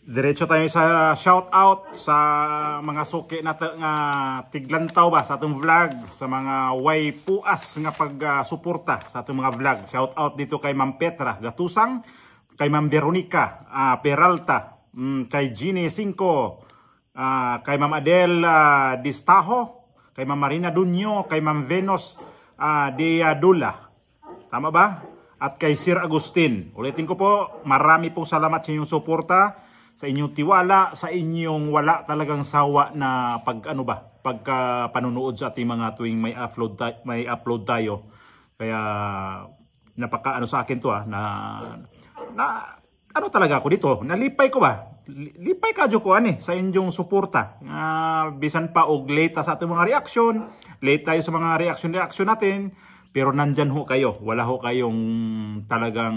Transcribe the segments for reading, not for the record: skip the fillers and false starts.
Diretso tayo sa shout out sa mga suki na nga tiglantaw ba sa atong vlog, sa mga way puas nga pag-suporta sa atong mga vlog. Shout out dito kay Ma'am Petra Gatusang, kay Ma'am Veronica Peralta, kay Ginny Cinco, kay Ma'am Adel Distaho, kay Ma'am Marina Dunyo, kay Ma'am Venus Diadula. Tama ba? At kay Sir Agustin. Ulitin ko po, marami pong salamat sa inyong suporta, sa inyong tiwala, sa inyong wala talagang sawa na pagka-panunood sa ating mga tuwing may upload tayo. Kaya napaka sa akin to na ano talaga ako dito, nalipay ko ba? Lipay ka ko sa inyong suporta. Bisan pa og late sa ating mga reaction, late tayo sa mga reaction natin, pero nandyan ho kayo. Wala ho kayong talagang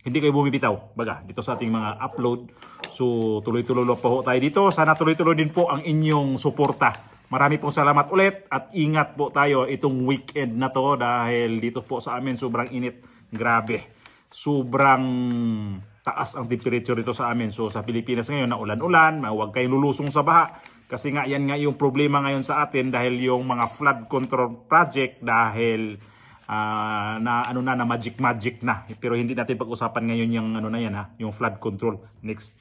hindi kayo bumibitaw baga dito sa ating mga upload. So tuloy-tuloy pa ho tayo dito. Sana tuloy-tuloy din po ang inyong suporta. Marami pong salamat ulit at ingat po tayo itong weekend na to dahil dito po sa amin sobrang init. Grabe. Sobrang taas ang temperature dito sa amin. So sa Pilipinas ngayon na ulan-ulan, huwag kayong lulusong sa baha. Kasi nga yan nga yung problema ngayon sa atin dahil yung mga flood control project dahil na magic na, pero hindi natin pag-usapan ngayon yung yan yung flood control. Next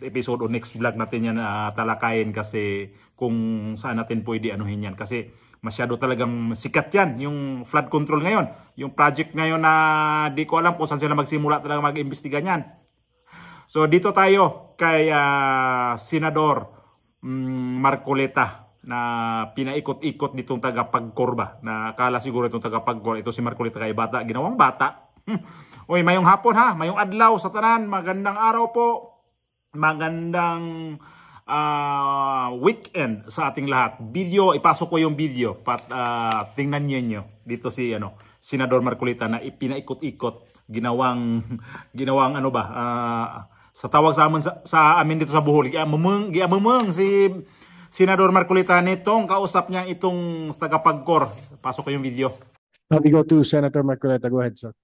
episode o next vlog natin yan talakayin kasi kung saan natin pwede yan kasi masyado talagang sikat yan yung flood control ngayon, yung project ngayon na di ko alam kung saan sila magsimula talaga mag-imbestiga niyan. So dito tayo kay Senador Marcoleta na pinaikot-ikot nitong taga-Pagcor na akala siguro itong taga-Pagcor. Ito si Marcoleta kay bata, ginawang bata. Uy, mayong hapon mayong adlaw sa tanan, magandang araw po, magandang weekend sa ating lahat. Video, ipasok ko yung video tingnan niyo dito si Senador Marcoleta na pinaikot-ikot, ginawang sa tawag sa amin sa amin dito sa Bohol, giamumeng si Senador Marcoleta nitong kausap niya itong taga-Pagcor. Pasok ko yung video. We go to Senator Marcoleta. Go ahead, sir.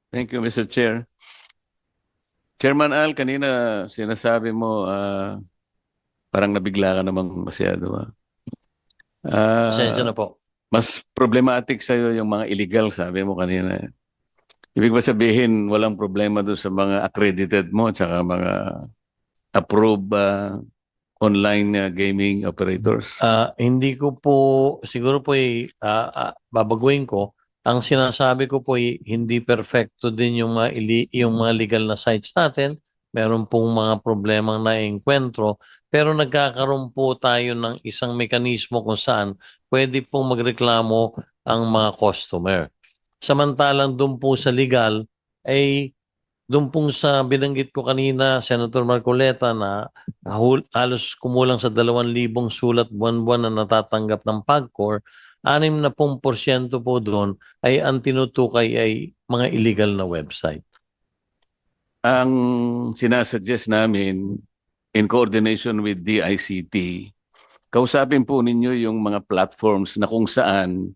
Thank you, Mr. Chair. Chairman Al, kanina sinasabi mo parang nabigla ka namang masyado. Pasensya na po. Mas problematic sa'yo yung mga illegal, sabi mo kanina. Ibig ba sabihin walang problema doon sa mga accredited mo at saka mga approved online gaming operators? Hindi ko po, siguro po babaguhin ko. Ang sinasabi ko po hindi perfecto din yung mga legal na sites natin. Meron pong mga problemang na-enkwentro. Pero nagkakaroon po tayo ng isang mekanismo kung saan pwede pong magreklamo ang mga customer. Samantalang doon po sa legal doon pong sa binanggit ko kanina, Senator Marcoleta, na halos kumulang sa 2,000 sulat buwan-buwan na natatanggap ng Pagcor, 60% po doon ay ang tinutukay ay mga illegal na website. Ang sinasuggest namin in coordination with DICT, kausapin po ninyo yung mga platforms na kung saan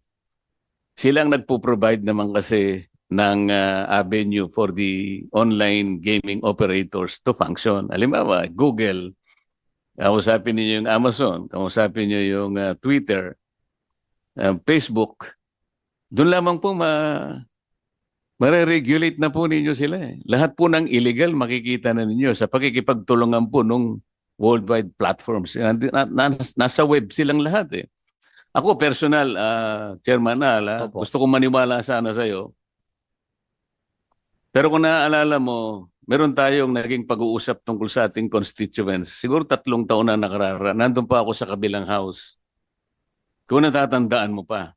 silang nagpo-provide naman kasi ng avenue for the online gaming operators to function. Halimbawa, Google, kausapin niyo yung Amazon, kausapin niyo yung Twitter, Facebook. Doon lamang po mare-regulate na po ninyo sila. Lahat po ng illegal makikita na ninyo sa pagkikipagtulungan po ng worldwide platforms. Nasa web silang lahat . Ako personal, Chairman Al, gusto kong maniwala sana sa'yo. Pero kung naaalala mo, meron tayong naging pag-uusap tungkol sa ating constituents. Siguro 3 taon na nakararaan. Nandun pa ako sa kabilang house. Kung natatandaan mo pa.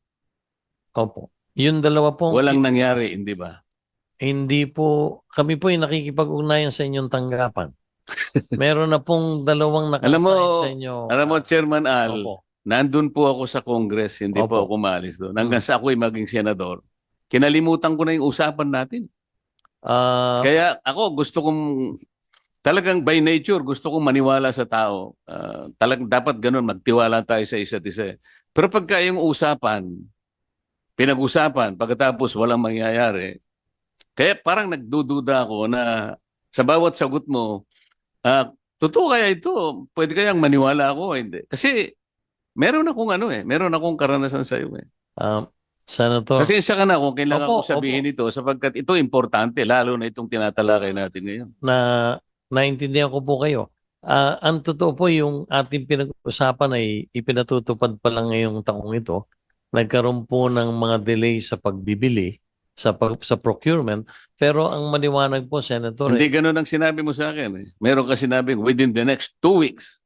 Opo. Yung dalawa po. Walang nangyari, hindi ba? Hindi po. Kami po yung nakikipag-ugnayan sa inyong tanggapan. Meron na pong 2 nakasign sa inyo. Alam mo, Chairman Al, opo, nandun po ako sa Congress. Hindi po ako umalis doon. Hanggang sa ako'y maging senador. Kinalimutan ko na yung usapan natin. Kaya ako talagang by nature, gusto kong maniwala sa tao. Talagang dapat ganun, magtiwala tayo sa isa't isa. Pero pagka yung pinag-usapan, pagkatapos walang mangyayari, kaya parang nagdududa ako na sa bawat sagot mo, Totoo kaya ito? Pwede kayang maniwala ako? Hindi. Kasi meron akong karanasan sa iyo eh. Senator, Pasensya ka na kung kailangan opo, ko sabihin ito sapagkat ito importante lalo na itong tinatalakay natin ngayon. na naintindihan ko po kayo. Ang totoo po yung ating pinag-usapan ay ipinatutupad pa lang ngayong taong ito. Nagkaroon po ng mga delay sa pagbibili, sa procurement. Pero ang maliwanag po, Senator, Hindi ganun ang sinabi mo sa akin eh. Meron ka sinabing within the next 2 weeks.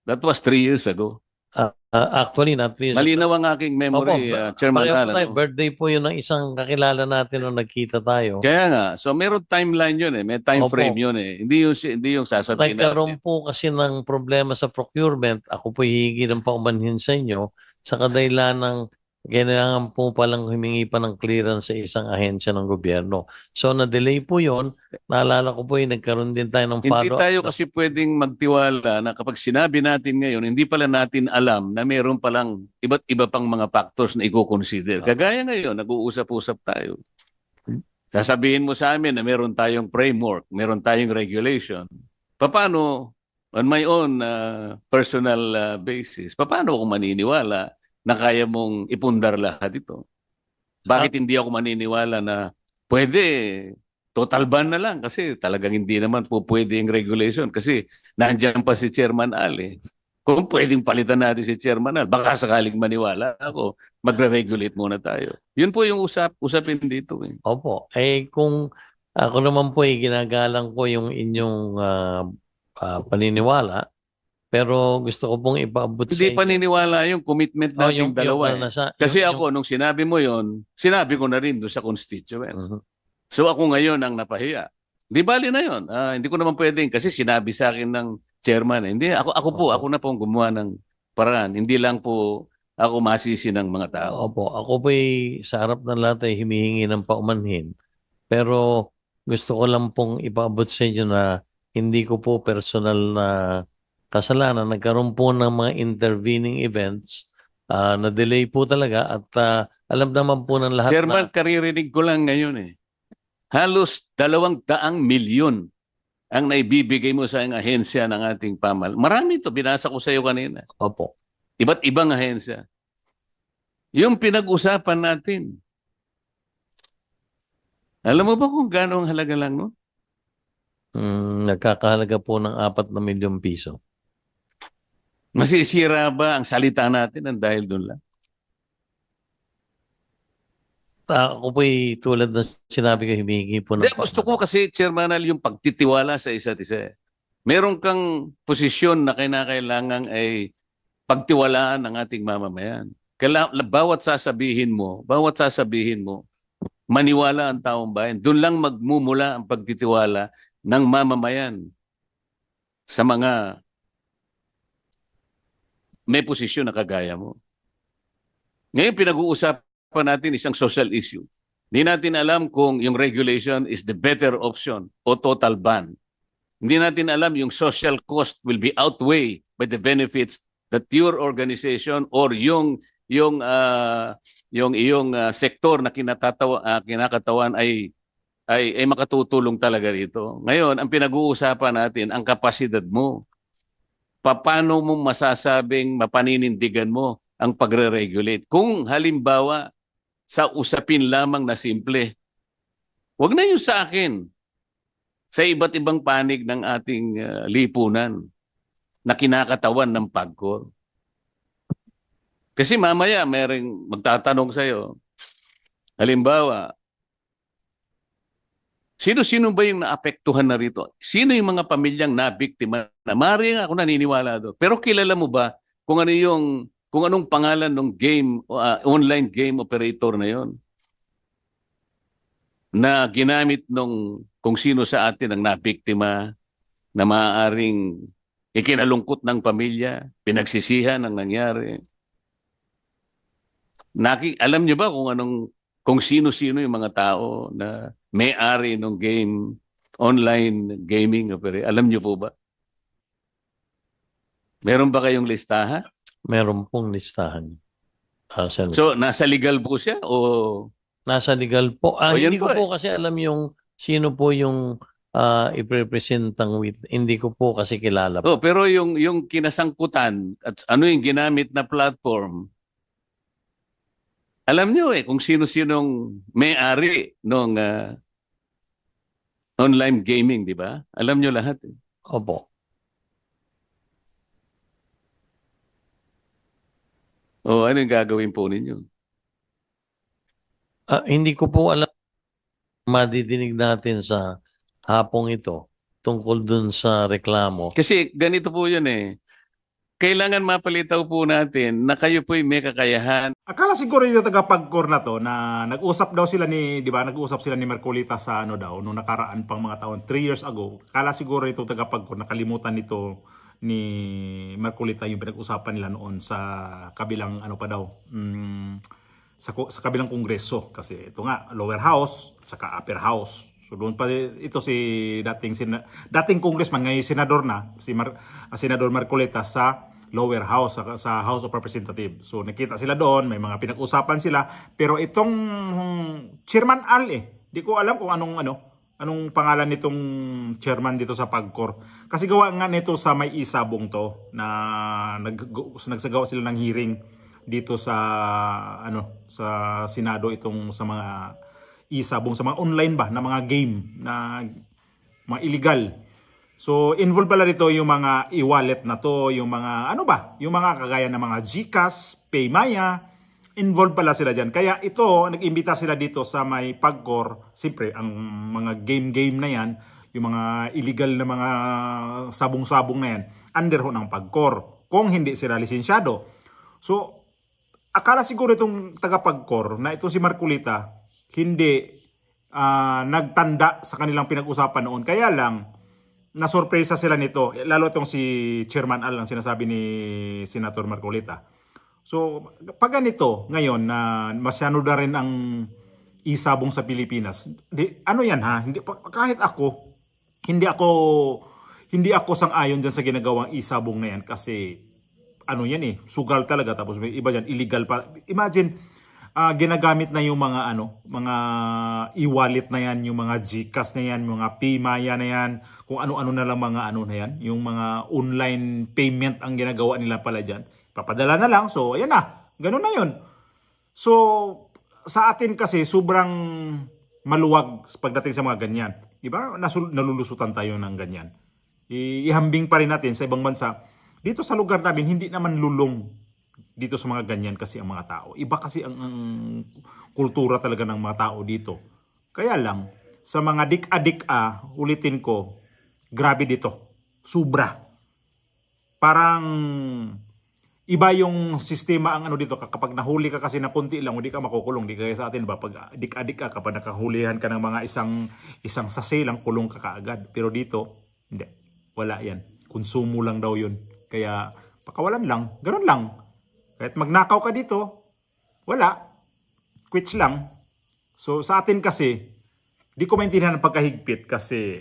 That was 3 years ago. actually not this. Malinaw ang aking memory, Chairman pareho po Alan. tayo. Birthday po yun ng isang kakilala natin nung nagkita tayo. Kaya nga, so meron timeline yun eh. May time Opo. frame yun eh. Hindi yung sasabihin Nagkaroon natin. po kasi ng problema sa procurement. Ako po hihingi ng paumanhin sa inyo sa kadahilan ng kailangan po palang humingi pa ng clearance sa isang ahensya ng gobyerno. So na-delay po yon. Naalala ko po yung nagkaroon din tayo ng Hindi follow-up. tayo kasi pwedeng magtiwala na kapag sinabi natin ngayon, hindi pala natin alam na meron palang iba't iba pang mga factors na i-consider. Kagaya ngayon, nag-uusap-usap tayo. Sasabihin mo sa amin na meron tayong framework, meron tayong regulation. Paano, on my own personal basis, paano ako maniniwala na kaya mong ipundar lahat ito? Bakit hindi ako maniniwala na pwede total ban na lang kasi talagang hindi naman po pwede yung regulation kasi nandiyan pa si Chairman Al. Kung pwedeng palitan natin si Chairman Al, baka sakaling maniwala ako, magre-regulate muna tayo. Yun po yung usapin dito. Eh. Opo. Kung ako naman po ginagalang ko yung inyong paniniwala, pero gusto ko pong ipaabot sa Hindi inyo. paniniwala yung commitment nating dalawa. Kasi yung, ako, nung sinabi mo yon, sinabi ko na rin doon sa constituents. So ako ngayon ang napahiya. Di bali na yon. Hindi ko naman pwedeng kasi sinabi sa akin ng chairman. Hindi, ako na pong gumawa ng paraan. Hindi lang po ako masisi ng mga tao. Opo, ako po sa harap ng lahat ay humihingi ng paumanhin. Pero gusto ko lang pong ipaabot sa inyo na hindi ko po personal na kasalanan. Nagkaroon po ng mga intervening events na delay po talaga at alam naman po ng lahat Chairman, karirinig ko lang ngayon eh. Halos 200 milyon ang naibibigay mo sa ahensya ng ating pamal. Marami ito, binasa ko sa iyo kanina. Opo. Iba't ibang ahensya. Yung pinag-usapan natin. Alam mo ba kung gaano ang halaga lang, no? Nagkakahalaga po ng 4 na milyong piso. Masisira ba ang salita natin ang dahil doon lang? Ako po tulad na sinabi ko, humihingi po ng Gusto ko kasi, Chairman Al, yung pagtitiwala sa isa't isa. Meron kang posisyon na kinakailangan ay pagtiwalaan ng ating mamamayan. Bawat sasabihin mo, maniwala ang taong bayan. Doon lang magmumula ang pagtitiwala ng mamamayan sa mga may posisyon na kagaya mo. Ngayon pinag-uusapan natin isang social issue. Hindi natin alam kung yung regulation is the better option o total ban. Hindi natin alam yung social cost will be outweighed by the benefits that your organization or yung iyong sektor na kinakatawan ay makatutulong talaga rito. Ngayon, ang pinag-uusapan natin, ang kapasidad mo. Paano mo masasabing mapaninindigan mo ang pagre-regulate? Kung halimbawa, sa usapin lamang na simple, wag na yung sa akin. Sa iba't ibang panig ng ating lipunan na kinakatawan ng PAGCOR. Kasi mamaya mayroong magtatanong sa'yo, halimbawa, sino-sino ba yung naapektuhan na rito? Sino yung mga pamilyang nabiktima na maaaring ako naniniwala doon? Pero kilala mo ba kung anong pangalan ng game online game operator na yon? Na ginamit kung sino sa atin ang nabiktima na maaaring ikinalungkot ng pamilya, pinagsisihan ang nangyari. Alam niyo ba kung sino-sino yung mga tao na may-ari ng game, online gaming operator? Alam niyo po ba? Meron ba kayong listahan? Meron pong listahan. So, nasa legal po siya o... Nasa legal po. Hindi yan ko po po kasi alam yung sino po yung iprepresentang with. Hindi ko po kasi kilala po. Oh, pero yung kinasangkutan at ano yung ginamit na platform, alam nyo kung sino-sinong may-ari ng online gaming, di ba? Alam nyo lahat. Opo. O ano yung gagawin po ninyo? Hindi ko po alam madidinig natin sa hapong ito tungkol dun sa reklamo. Kasi ganito po yun Kailangan mapalitaw po natin na kayo po'y may kakayahan. Akala siguro yung tagapagkor na to na nag-usap daw sila ni, di ba, nag-usap sila ni Marcolita sa ano daw, nung nakaraan pang mga taon, 3 years ago. Akala siguro itong tagapagkor, nakalimutan nito ni Marcolita yung pinag-usapan nila noon sa kabilang ano pa daw, sa kabilang kongreso. Kasi ito nga, lower house, saka upper house. So doon pa ito si dating congressman, ngayon senador na, si Senador Marcolita sa lower house, sa House of Representatives. So nakita sila doon, may mga pinag-usapan sila, pero itong Chairman Al di ko alam kung anong pangalan nitong chairman dito sa Pagcor. Kasi gawa nga nito sa may isabong to na nagsagawa sila ng hearing dito sa sa Senado itong sa mga isabong, sa mga online ba na mga game na mga illegal. So involved pala dito yung mga e-wallet na to, yung mga yung mga kagaya ng mga GCash, Paymaya, involved pala sila dyan. Kaya ito, nag-imbita sila dito sa may Pagcor. Siyempre, ang mga game na yan, yung mga illegal na mga sabong-sabong na yan, under ho ng Pagcor, kung hindi sila lisensyado. So akala siguro itong taga-Pagcor na ito si Marcolita hindi nagtanda sa kanilang pinag-usapan noon. Kaya lang, nasurpresa sila nito. Lalo itong si Chairman Al, ang sinasabi ni Senator Marcolita. So, pag ganito, ngayon, na masyano na rin ang isabong sa Pilipinas, ano yan ha? Kahit ako, hindi ako sang-ayon dyan sa ginagawang isabong na yan. Kasi, ano yan sugal talaga. Tapos may iba dyan, illegal pa. Imagine, ginagamit na yung mga mga e-wallet na yan, yung mga GCash na yan, mga Paymaya na yan, kung ano-ano na lang mga na yan, yung mga online payment ang ginagawa nila pala dyan. Papadala na lang, so ayan na, ganun na yun. So sa atin kasi sobrang maluwag pagdating sa mga ganyan. Diba? Nalulusutan tayo ng ganyan. Ihambing pa rin natin sa ibang bansa. Dito sa lugar namin, hindi naman lulong dito sa mga ganyan kasi ang mga tao. Iba kasi ang kultura talaga ng mga tao dito. Kaya lang, sa mga dik-adik ulitin ko, grabe dito. Sobra. Parang iba yung sistema ang dito. Kapag nahuli ka kasi na konti lang, hindi ka makukulong. Di kaya sa atin ba, pag dik-adik kapag nakahulihan ka ng mga isang sase lang, kulong ka kaagad. Pero dito, hindi. Wala yan. Konsumo lang daw yun. Kaya, pakawalan lang. Ganun lang. Kahit magnakaw ka dito, wala. Quits lang. So sa atin kasi, di ko maintindihan ang pagkahigpit kasi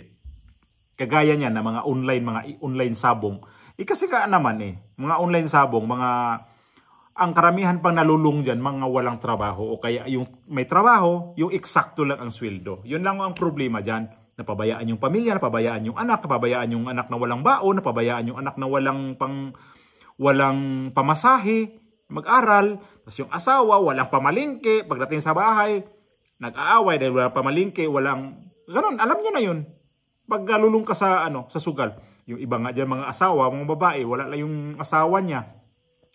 kagaya niya na mga online sabong. Kasi ka naman mga online sabong, ang karamihan pang nalulung dyan, mga walang trabaho o kaya yung may trabaho, yung eksakto lang ang sweldo. Yun lang ang problema dyan. Napabayaan yung pamilya, napabayaan yung anak na walang baon, napabayaan yung anak na walang pamasahe, mag-aral, tapos yung asawa, walang pamalingke, pagdating sa bahay, nag-aaway dahil walang pamalingke, ganun, alam nyo na yun. Pag lulong ka sa sugal, yung iba nga dyan, mga asawa, mga babae, wala lang yung asawa niya,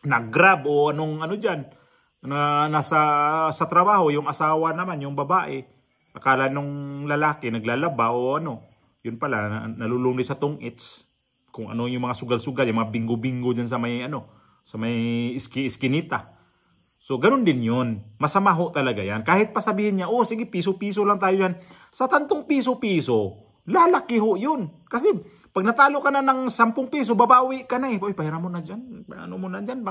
nag-grab o dyan, na nasa sa trabaho, yung asawa naman, yung babae, akala nung lalaki, naglalaba o yun pala, nalulung sa tong-its, kung yung mga sugal-sugal, yung mga bingo-bingo dyan sa may iskinita. So, ganun din yun. Masama ho talaga yan. Kahit pa sabihin niya, sige, piso-piso lang tayo yan. Sa tantong piso-piso, lalaki ho yun. Kasi, pag natalo ka na ng 10 piso, babawi ka na pahiram mo na dyan. Mo na dyan,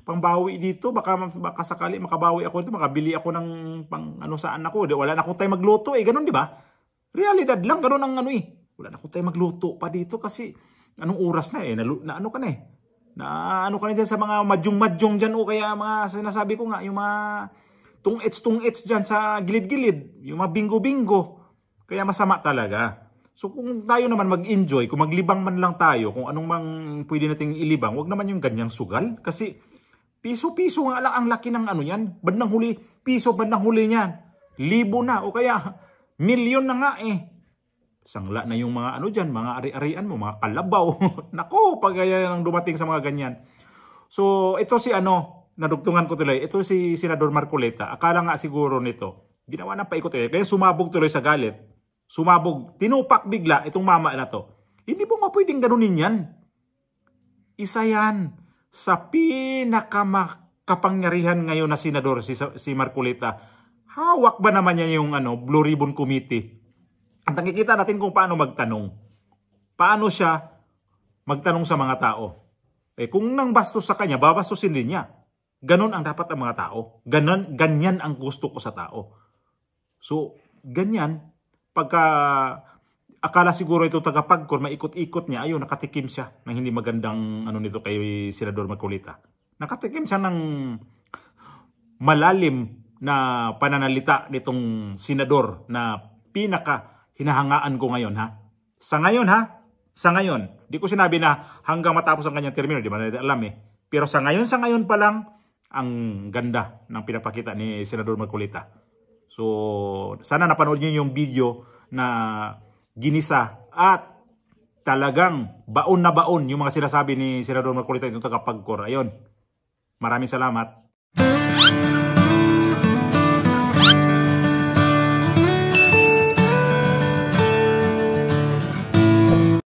pangbawi dito. Baka sakali makabawi ako dito, makabili ako ng saan ako. Wala na akong tayo magluto Ganun, di ba? Realidad lang, ganun ang Wala na akong tayo magluto pa dito kasi anong oras na ka na na ka na dyan sa mga madyong-madyong dyan o kaya mga sinasabi ko nga, yung mga tong-ets dyan sa gilid-gilid, yung mga bingo-bingo. Kaya masama talaga. So kung tayo naman mag-enjoy, kung maglibang man lang tayo, kung anong mang pwede nating ilibang, wag naman yung ganyang sugal. Kasi piso-piso nga lang ang laki ng ano yan. Bandang huli, piso, bandang huli niyan. Libo na o kaya milyon na nga eh. Sangla na yung mga ano dyan, mga ari-arian mo, mga kalabaw. Nako, pag nang dumating sa mga ganyan. So ito si nadugtungan ko tuloy, ito si Senador Marcoleta. Akala nga siguro nito, ginawa ng paikot eh. Kaya sumabog tuloy sa galit. Sumabog, tinupak bigla itong mama na to. Hindi po nga pwedeng ganunin yan. Isa yan sa pinakakapangyarihan ngayon na senador, si Marcoleta. Hawak ba naman niya yung Blue Ribbon Committee? At nakikita natin kung paano magtanong. Paano siya magtanong sa mga tao. Eh kung nang bastos sa kanya, babastusin din niya. Ganon ang dapat ang mga tao. Ganyan ang gusto ko sa tao. So, ganyan. Pagka akala siguro ito tagapagkor, maikot-ikot niya, ayun, nakatikim siya ng hindi magandang nito kay Senador Marcoleta. Nakatikim siya ng malalim na pananalita nitong senador na pinaka hinahangaan ko ngayon ha. Sa ngayon ha, sa ngayon, di ko sinabi na hanggang matapos ang kanyang termino, di ba natin alam eh. Pero sa ngayon pa lang, ang ganda ng pinapakita ni Senador Marcoleta. So, sana napanood niyo yung video na ginisa at talagang baon na baon yung mga sinasabi ni Senador Marcoleta itong tagapagkor. Ayun, maraming salamat.